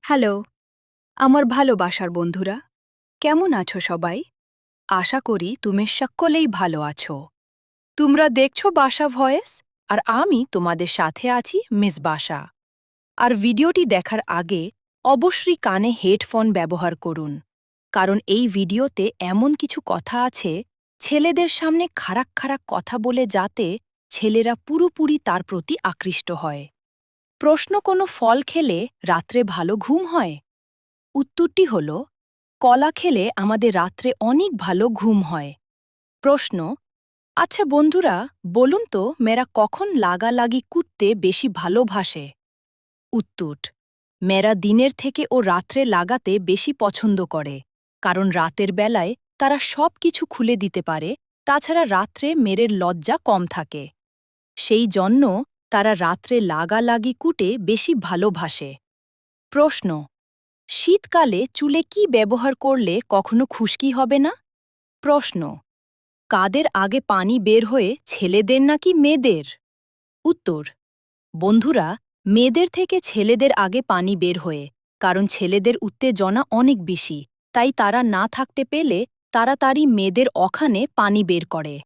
Hello, আমার ভালোবাসার বন্ধুরা। কেমন আছো সবাই? আশা করি তুমি সকলেই ভালো আছো। তোমরা দেখছো বাসা ভয়েস, আর আমি তোমাদের সাথে আছি মিস বাসা। আর ভিডিওটি দেখার আগে অবশ্যই কানে হেডফোন ব্যবহার করুন, কারণ এই ভিডিওতে এমন কিছু কথা আছে ছেলেদের সামনে খারাপ খারাপ কথা বলে যাতে ছেলেরা পুরোপুরি তার প্রতি আকৃষ্ট হয়। প্রশ্ন: কোনো ফল খেলে রাত্রে ভালো ঘুম হয়? উত্তরটি হল, কলা খেলে আমাদের রাত্রে অনেক ভালো ঘুম হয়। প্রশ্ন: আচ্ছা বন্ধুরা, বলুন তো মেয়েরা কখন লাগালাগি করতে বেশি ভালোবাসে? উত্তর: মেয়েরা দিনের থেকে ও রাত্রে লাগাতে বেশি পছন্দ করে, কারণ রাতের বেলায় তারা সব কিছু খুলে দিতে পারে। তাছাড়া রাত্রে মেয়ের লজ্জা কম থাকে, সেই জন্য তারা রাত্রে লাগালাগি কুটে বেশি ভালোবাসে। প্রশ্ন: শীতকালে চুলে কি ব্যবহার করলে কখনো খুশকি হবে না? প্রশ্ন: কাদের আগে পানি বের হয়ে, ছেলেদের নাকি মেয়েদের? উত্তর: বন্ধুরা, মেয়েদের থেকে ছেলেদের আগে পানি বের হয়ে, কারণ ছেলেদের উত্তেজনা অনেক বেশি, তাই তারা না থাকতে পেলে তাড়াতাড়ি মেয়েদের ওখানে পানি বের করে।